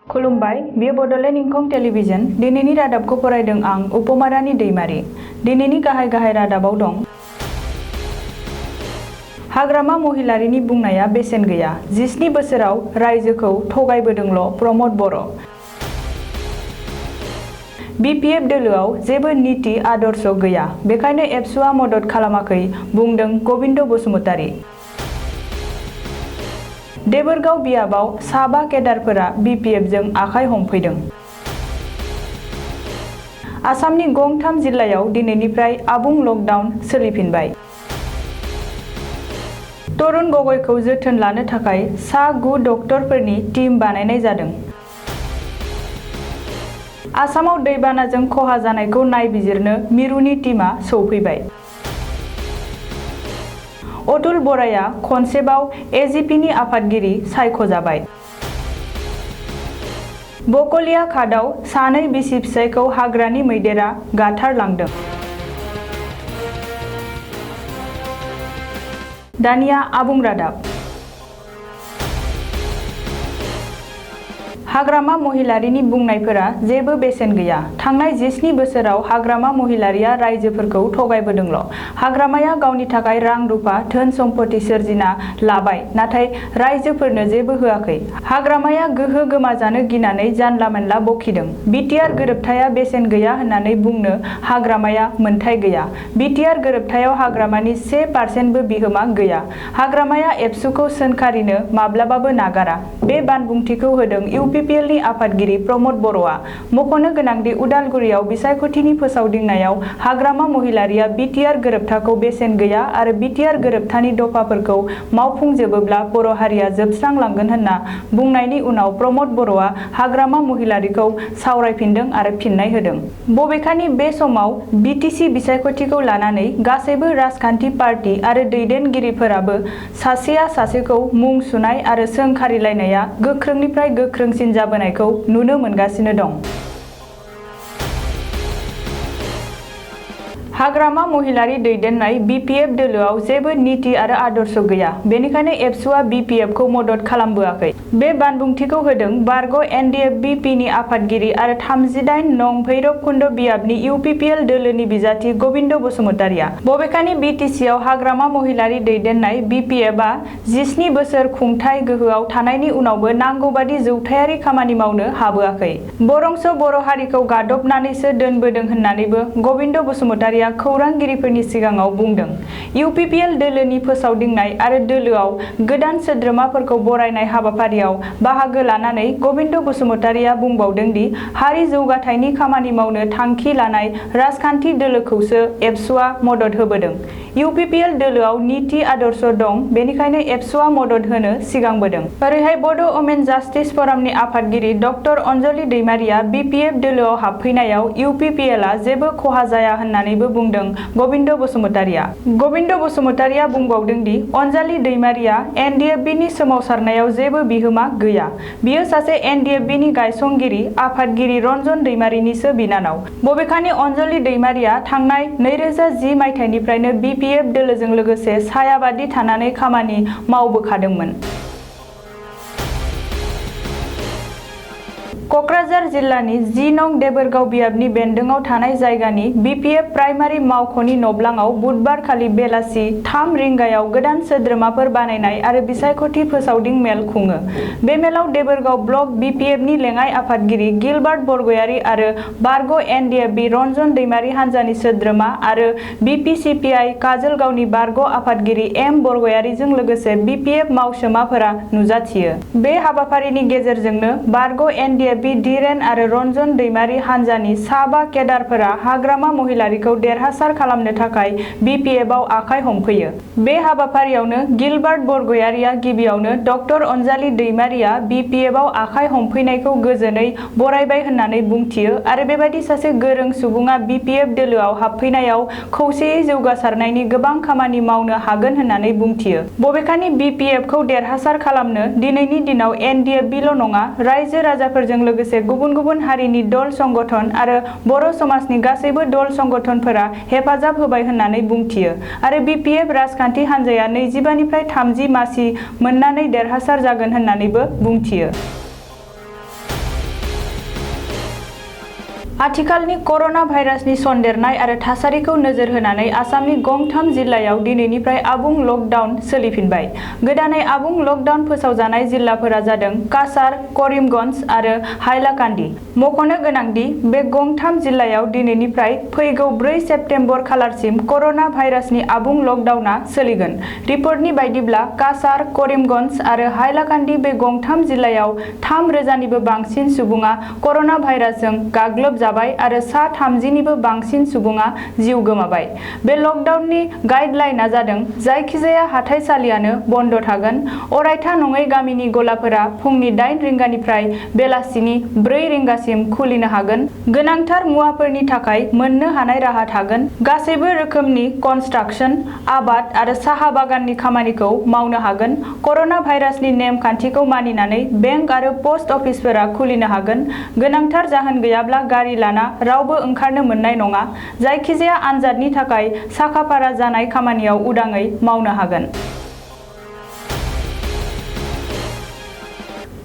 खुलुमबाय, बेयो बड'लेण्ड इंखं टेलिभिजन। दिनैनि रादाबखौ फरायदों आं उपमारानि दैमारि। दिनैनि गाहाय रादाबाव दं। हाग्रामा महिलारिनि बुंनाया बेसेन गैया। 17 बोसोराव रायजोखौ थगायबोदोंल' प्रमद बर'। BPF दोलोआव जेबो नीति आदर्श गैया, बेखायनो एबसुआ मदद खालामाखै बुंदों गबिन्द बसुमतारी। देबोरगाव बियाबाव साबा केडारफोरा BPFजों आखाइ हमफैदों। आसामनि गं 3 जिल्लायाव दिनैनिफ्राय आबुं लकडाउन सोलिफिनबाय। तरुण गगैखौ जोथोन लानो थाखाय सा 9 डक्टरफोरनि टीम बानायनाय जादों। आसामाव दैबानाजों खहा जानायखौ नायबिजिरनो मिरुनि टीमा सौफैबाय। अतुल बराया खनसेबाव एजिपिनि आफादगिरि सायख'जाबाय। बकलिया घाटआव सानै बिसि फिसायखौ हाग्रानि मैदेरा गाथारलांदों। दानिया आबुं रादाब। हाग्रामा महिलारिनि बुंनायफोरा जेबो बेसेन गैया। थांनाय 17 बोसोराव हाग्रामा महिलारिया रायजोफोरखौ थगायबोदोंल'। हाग्रामाया गावनि थाखाय रां रुपा धोन सम्पति सोरजिना लाबाय, नाथाय रायजोफोरनो जेबो होआखै। हाग्रामाया गोहो गोमाजानो गिनानै जानला मोनला बखिदों। बिटिआर गोरोबथाया बेसेन गैया होननानै बुंनो हाग्रामाया मोनथाय गैया। बिटिआर गोरोबथायाव हाग्रामानि 1% बिहोमा गैया। हाग्रामाया एबसुखौ सोंखारिनो माब्लाबाबो नागारा। बे बानबुंथिखौ होदों इउपिपिएलनि आफादगिरि प्रमद बर'आ। मख'नो गोनांदि उदालगुरियाव बिसायख'थिनि फोसावदिंनायाव हाग्रामा महिलारिया बिटिआर गोरोबथाखौ बेसेन गैया आरो बिटिआर गोरोबथानि दफाफोरखौ मावफुंजोबोब्ला बर' हारिया जोबस्रांलांगोन होनना बुंनायनि उनाव प्रमद बर'आ हाग्रामा महिलारिखौ सावरायफिनदों आरो फिननाय होदों। बबेखानि बे समाव बिटिसि बिसायख'थिखौ लानानै गासैबो राजखान्थि पार्टी आरो दैदेनगिरिफोराबो सासेया सासेखौ मुं सुनाय आरो सोंखारिलायनाया गोख्रोंनिफ्राय गोख्रोंसिन जाबोनायखौ नुनो मोनगासिनो दं। हाग्रामा महिलारि दैदेननाय BPF दोलोआव जेबो नीति आरो आदर्श गैया, बेनिखायनो एबसुआ BPFखौ मदद खालामबोआखै। बे बानबुंथिखौ होदों बारग' NDF-BPनि आफादगिरि आरो 38 नं भैरबकुन्द बियाबनि इउपिपिएल दोलोनि बिजाथि गबिन्द बसुमतारीआ। बबेखानि बिटिसिआव हाग्रामा महिलारि दैदेननाय BPFआ 17 बोसोर खुंथाय गोहोआव थानायनि उनावबो नांगौबादि जौथायारि खामानि मावनो हाबोआखै। बरंस बर' हारिखौ गादबनानैसो दोनबोदों होननानैबो गबिन्द बसुमतारीआ खौरांगिरिफोरनि सिगाङाव बुंदों। इउपिपिएल दोलोनि फोसावदिंनाय आरो दोलोआव गोदान सोद्रोमाफोरखौ बरायनाय हाबाफारियाव बाहागो लानानै गबिन्द बसुमतारीआ बुंबावदों दि हारि जौगाथायनि खामानि मावनो थांखि लानाय राजखान्थि दोलोखौसो एबसुआ मदद होबोदों। इउपिपिएल दोलोआव नीति आदर्श दं, बेनिखायनो एबसुआ मदद होनो सिगांबोदों। ओरैहाय बड' वमेन जास्टिस फरामनि आफादगिरि डक्टर अनजलि दैमारिया BPF दोलोआव हाबफैनायाव इउपिपिएलआ जेबो खहा जाया होननानैबो बुंदों गबिन्द बसुमतारीआ। गबिन्द बसुमतारीआ बुंबावदों दि अनजालि दैमारिया NDF-Bनि सोमावसारनायाव जेबो बिहोमा गैया। बियो सासे NDF-Bनि गायसनगिरि आफादगिरि रन्जन दैमारिनिसो बिनानाव। बबेखानि अनजलि दैमारिया थांनाय 2010 मायथाइनिफ्रायनो BPF दोलोजों लोगोसे सायाबादि थानानै खामानि मावबोखादोंमोन। क'क्राझार जिल्लानि 10 नं देबोरगाव बियाबनि बेन्दोंआव थानाय जायगानि BPF प्राइमारि मावख'नि नब्लाङाव बुधबारखालि बेलासि 3 रिंगायाव गोदान सोद्रोमाफोर बानायनाय आरो बिसायख'थि फोसावदिं मेल खुङो। बे मेलाव देबोरगाव ब्लक BPFनि लेङाइ आफादगिरि गिलबार्ट बरगयारी आरो बारग' NDF-B रन्जन दैमारि हान्जानि सोद्रोमा आरो BPCPI काजोलगावनि बारग' आफादगिरि M बरगयारीजों लोगोसे BPF मावसोमाफोरा नुजाथियो। बे हाबाफारिनि गेजेरजोंनो बारग' NDF-B धीरेन आरो रन्जन दैमारि हान्जानि साबा केडारफोरा हाग्रामा महिलारिखौ देरहासार खालामनो थाखाय BPFआव आखाइ हमफैयो। बे हाबाफारियावनो गिलबार्ट बरगयारीआ गिबियावनो डक्टर अनजालि दैमारिया BPFआव आखाइ हमफैनायखौ गोजोनै बरायबाय होननानै बुंथियो आरो बेबादि सासे गोरों सुबुङा BPF दोलोआव हाबफैनायाव खौसेयै जौगासारनायनि गोबां खामानि मावनो हागोन होननानै बुंथियो। बबेखानि BPFखौ देरहासार खालामनो दिनैनि दिनाव NDF-Bल' नङा, रायजो राजाफोरजों लोगोसे गुबुन गुबुन हारिनि दल संगठन आरो बर' समाजनि गासैबो दल संगठनफोरा हेफाजाब होबाय होननानै बुंथियो आरो BPF राजखान्थि हान्जाया 25 निफ्राय 30 मासि मोननानै देरहासार जागोन होननानैबो बुंथियो। आथिखालनि कर'ना भाइरासनि सन्देरनाय आरो थासारिखौ नोजोर होनानै आसामनि गंथाम जिल्लायाव दिनैनिफ्राय आबुं लकडाउन सोलिफिनबाय। गोदानै आबुं लकडाउन फोसावजानाय जिल्लाफोरा जादों काछार, करिमगन्ज आरो हाइलाकान्दि। मख'नो गोनांदि बे गंथाम जिल्लायाव दिनैनिफ्राय फैगौ 4 सेप्तेम्बर खालारसिम कर'ना भाइरासनि आबुं लकडाउनआ सोलिगोन। रिपर्टनि बायदिब्ला काछार, करिमगन्ज आरो हाइलाकान्दि बे गंथाम जिल्लायाव 3,000निबो बांसिन सुबुङा कर'ना भाइरासजों गाग्लोबजाबाय आरो सा 30निबो बांसिन सुबुङा जिउ गोमाबाय। बे लकडाउननि गाइडलाइनआ जादों जायखिजाया हाथाइसालियानो बन्द थागोन। अरायथा नङै गामिनि गलाफोरा फुंनि 8 रिंगानिफ्राय बेलासिनि 4 रिंगासिम खुलिनो हागोन। गोनांथार मुवाफोरनि थाखाय मोननो हानाय राहा थागोन। गासैबो रोखोमनि कनस्ट्राक्सन, आबाद आरो साहा बागाननि खामानिखौ मावनो हागोन। कर'ना भाइरासनि नेम खान्थिखौ मानिनानै बेंक आरो पस्ट अफिसफोरा खुलिनो हागोन। गोनांथार जाहोन गैयाब्ला गारि लाना रावबो ओंखारनो मोननाय नङा। जायखिजाया आनजादनि थाखाय साखाफारा जानाय खामानियाव उदाङै मावनो हागोन।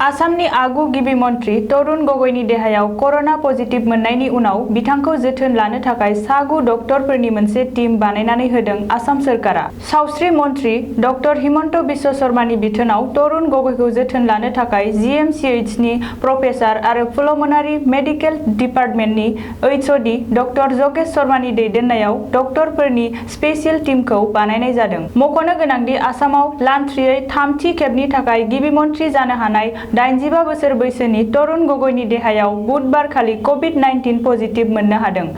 आसामनि आगु गिबि मन्थ्रि तरुण गगैनि देहायाव कर'ना पजिटिभ मोननायनि उनाव बिथांखौ जोथोन लानो थाखाय सा9 डक्टरफोरनि मोनसे टीम बानायनानै होदों आसाम सोरखारा। सावस्रि मन्थ्रि डक्टर हिमन्त बिश्व शर्मानि बिथोनाव तरुण गगैखौ जोथोन लानो थाखाय GMCHनि प्रफेसार आरो पुलमनारि मेडिकेल डिपार्टमेन्टनि HOD डक्टर जगेश शर्मानि दैदेननायाव डक्टरफोरनि स्पेसियेल टीमखौ बानायनाय जादों। मख'नो गोनांदि आसामाव लान्थ्रियै थामथि खेबनि थाखाय गिबि मन्थ्रि जानो हानाय 85 बोसोर बैसोनि तरुण गगैनि देहायाव बुधबारखालि कभिड-19 पजिटिभ मोननो हादों।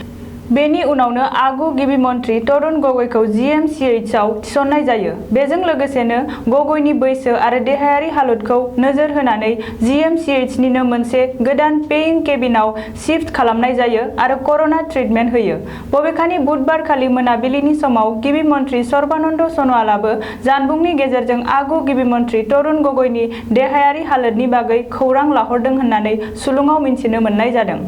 बेनि उनावनो आगु गिबि मन्थ्रि तरुण गगैखौ GMCHआव थिसननाय जायो। बेजों लोगोसेनो गगैनि बैसो आरो देहायारि हालोदखौ नोजोर होनानै GMCHनिनो मोनसे गोदान पेइं केबिनआव शिफ्ट खालामनाय जायो आरो कर'ना ट्रिटमेन्ट होयो। बबेखानि बुधबारखालि मोनाबिलिनि समाव गिबि मन्थ्रि सर्बानन्द सन'वालाबो जानबुंनि गेजेरजों आगु गिबि मन्थ्रि तरुण गगैनि देहायारि हालोदनि बागै खौरां लाहरदों होननानै सुलुङाव मिन्थिनो मोननाय जादों।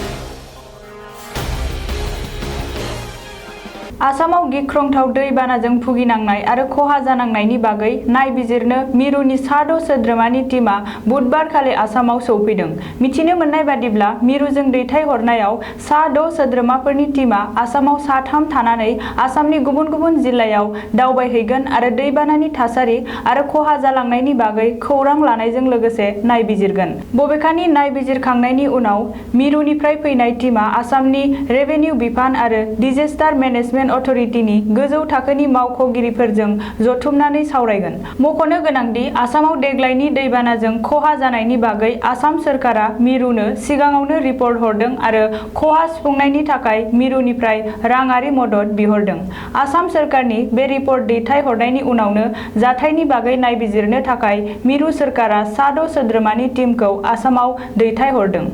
आसामाव गिख्रंथाव दैबानाजों भुगिनांनाय आरो खहा जानांनायनि बागै नायबिजिरनो मिरुनि सा6 सोद्रोमानि टीमआ बुधबारखालि आसामाव सौफैदों। मिथिनो मोननाय बादिब्ला मिरुजों दैथायहरनायाव सा6 सोद्रोमाफोरनि टीमआ आसामाव सा3 थानानै आसामनि गुबुन गुबुन जिल्लायाव दावबायहैगोन आरो दैबानानि थासारि आरो खहा जालांनायनि बागै खौरां लानायजों लोगोसे नायबिजिरगोन। बबेखानि नायबिजिरखांनायनि उनाव मिरुनिफ्राय फैनाय टीमआ आसामनि रेवेनिउ बिफान आरो डिजेस्टार मेनेजमेन्ट अथ'रिटिनि गोजौ थाखोनि मावख'गिरिफोरजों जथुमनानै सावरायगोन। मख'नो गोनांदि आसामाव देग्लायनि दैबानाजों खहा जानायनि बागै आसाम सोरखारा मिरुनो सिगाङावनो रिपर्ट हरदों आरो खहा सुफुंनायनि थाखाय मिरुनिफ्राय राङारि मदद बिहरदों। आसाम सोरखारनि बे रिपर्ट दैथायहरनायनि उनावनो जाथायनि बागै नायबिजिरनो थाखाय मिरु सोरखारा सा6 सोद्रोमानि टीमखौ आसामाव दैथायहरदों।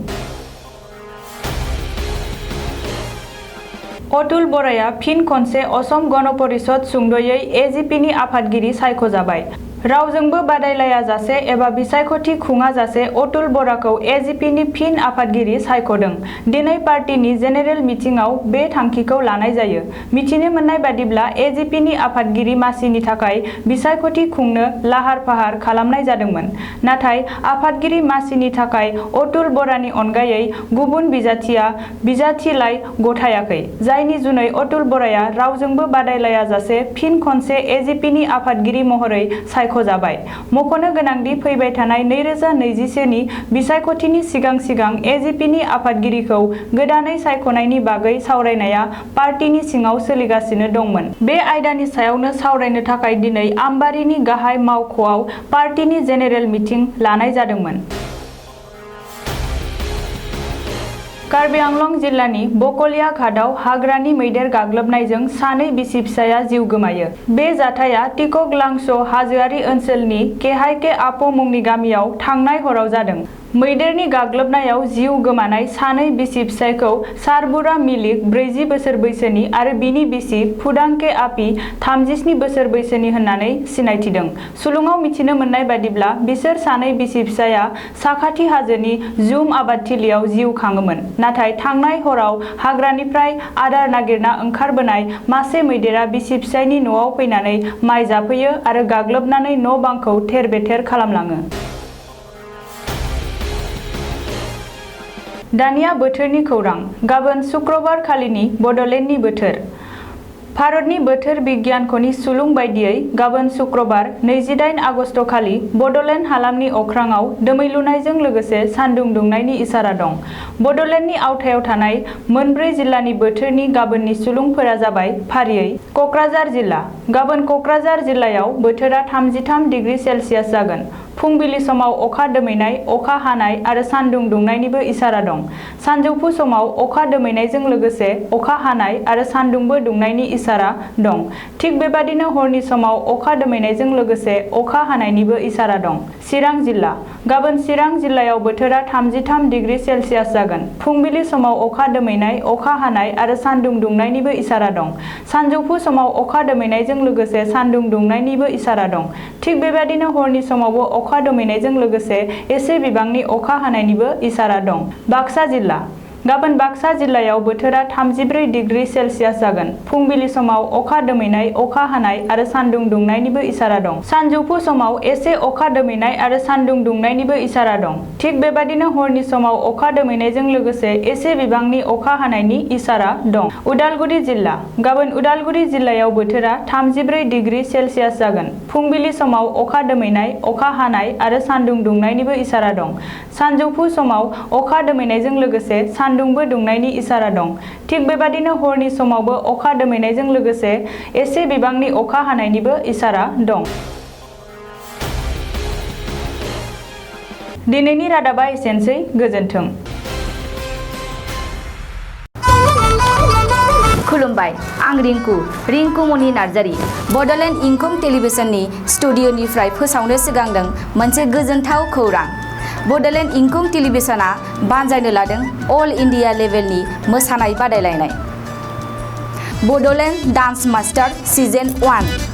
अतुल बराया फिन खनसे असम गण परिषद सुंद'यै AGPनि आफादगिरि सायख'जाबाय। रावजोंबो बादायलायाजासे एबा बिसायख'थि खुङाजासे अतुल बराखौ AGPनि फिन आफादगिरि सायख'दों। दिनै पार्टीनि जेनेरेल मिटिंआव बे थांखिखौ लानाय जायो। मिथिनो मोननाय बादिब्ला AGPनि आफादगिरि मासिनि थाखाय बिसायख'थि खुंनो लाहार-फाहार खालामनाय जादोंमोन। नाथाय आफादगिरि मासिनि थाखाय अतुल बरानि अनगायै गुबुन बिजाथिया बिजाथिलाइ गथायाखै। जायनि जुनै अतुल बराया रावजोंबो बादायलायाजासे फिन खनसे AGPनि आफादगिरि महरै सायख'जाबाय। मख'नो गोनांदि फैबाय थानाय 2021नि बिसायख'थिनि सिगां AGPनि आफादगिरिखौ गोदानै सायख'नायनि बागै सावरायनाया पार्टीनि सिङाव सोलिगासिनो दंमोन। बे आयदानि सायावनो सावरायनो थाखाय दिनै आमबारिनि गाहाय मावख'आव पार्टीनि जेनेरेल मिटिं लानाय जादोंमोन। कार्बि आंलं जिल्लानि बकलिया घाटआव हाग्रानि मैदेर गाग्लोबनायजों सानै बिसि-फिसाया जिउ गोमायो। बे जाथाया टिकक लांस' हाजोआरि ओनसोलनि केहाइके आपो मुंनि गामियाव थांनाय हराव जादों। मैदेरनि गाग्लोबनायाव जिउ गोमानाय सानै बिसि-फिसायखौ सारबुरा मिलिक 40 बोसोर बैसोनि आरो बिनि बिसि फुदांके आपि 37 बोसोर बैसोनि होननानै सिनायथिदों। सुलुङाव मिथिनो मोननाय बादिब्ला बिसोर सानै बिसि-फिसाया साखाथि हाजोनि जुम आबादथिलियाव जिउ खाङोमोन। नाथाय थांनाय हराव हाग्रानिफ्राय आदार नागिरना ओंखारबोनाय मासे मैदेरा बिसि-फिसायनि न'आव फैनानै माइ जाफैयो आरो गाग्लोबनानै न'-बांखौ थेर-बेथेर खालामलाङो। दानिया बोथोरनि खौरां गाबोन शुक्रबार खालिनि बड'लेण्डनि बोथोर भारतनि बोथोर बिगियानख'नि सुलुं बायदियै गाबोन शुक्रबार 28 आगस्ट खालि बड'लेण्ड हालामनि अख्राङाव दोमैलुनायजों लोगोसे सान्दुं दुंनायनि इसारा दं। बड'लेण्डनि आवथायाव थानाय मोनब्रै जिल्लानि बोथोरनि गाबोननि सुलुंफोरा जाबाय फारियै क'क्राझार जिल्ला गाबोन क'क्राझार जिल्लायाव बोथोरा 33 डिग्री सेल्सियास जागोन। फुंबिलि समाव अखा दोमैनाय, अखा हानाय आरो सान्दुं दुंनायनिबो इसारा दं। सानजौफु समाव अखा दोमैनायजों लोगोसे अखा हानाय आरो सान्दुंबो दुंनायनि इसारा दं। थिग बेबादिनो हरनि समाव अखा दोमैनायजों लोगोसे अखा हानायनिबो इसारा दं। चिरां जिल्ला गाबोन चिरां जिल्लायाव बोथोरा 33 डिग्री सेल्सियास जागोन। फुंबिलि समाव अखा दोमैनाय, अखा हानाय आरो सान्दुं दुंनायनिबो इसारा दं। सानजौफु समाव अखा दोमैनायजों लोगोसे सान्दुं दुंनायनिबो इसारा दं। थिग बेबादिनो हरनि समावबो अखा दोमैनायजों लोगोसे एसे बिबांनि अखा हानायनिबो इसारा दं। बाक्सा जिल्ला गाबोन बाक्सा जिल्लायाव बोथोरा 34 डिग्री सेल्सियास जागोन। फुंबिलि समाव अखा दोमैनाय, अखा हानाय आरो सान्दुं दुंनायनिबो इसारा दं। सानजौफु समाव एसे अखा दोमैनाय आरो सान्दुं दुंनायनिबो इसारा दं। थिग बेबादिनो हरनि समाव अखा दोमैनायजों लोगोसे एसे बिबांनि अखा हानायनि इसारा दं। उदालगुरि जिल्ला गाबोन उदालगुरि जिल्लायाव बोथोरा 34 डिग्री सेल्सियास जागोन। फुंबिलि समाव अखा दोमैनाय, अखा हानाय आरो सान्दुं दुंनायनिबो इसारा दं। सानजौफु समाव अखा दोमैनायजों लोगोसे सान्दुंबो दुंनायनि इसारा दं। थिग बेबादिनो हरनि समावबो अखा दोमैनायजों लोगोसे एसे बिबांनि अखा हानायनिबो इसारा दं। दिनैनि रादाबा एसेनोसै गोजोन्थों। खुलुमबाय, आं रिंकु मनि नार्जारी बड'लेण्ड इंखं टेलिभिजननि स्टुडिअ'निफ्राय फोसावनो सिगांदों मोनसे गोजोनथाव खौरां। बड'लेण्ड इंखं टेलिभिजनआ बानजायनो लादों अल इन्डिया लेभेलनि मोसानाय बादायलायनाय बड'लेण्ड डान्स मास्टार सिजन 1।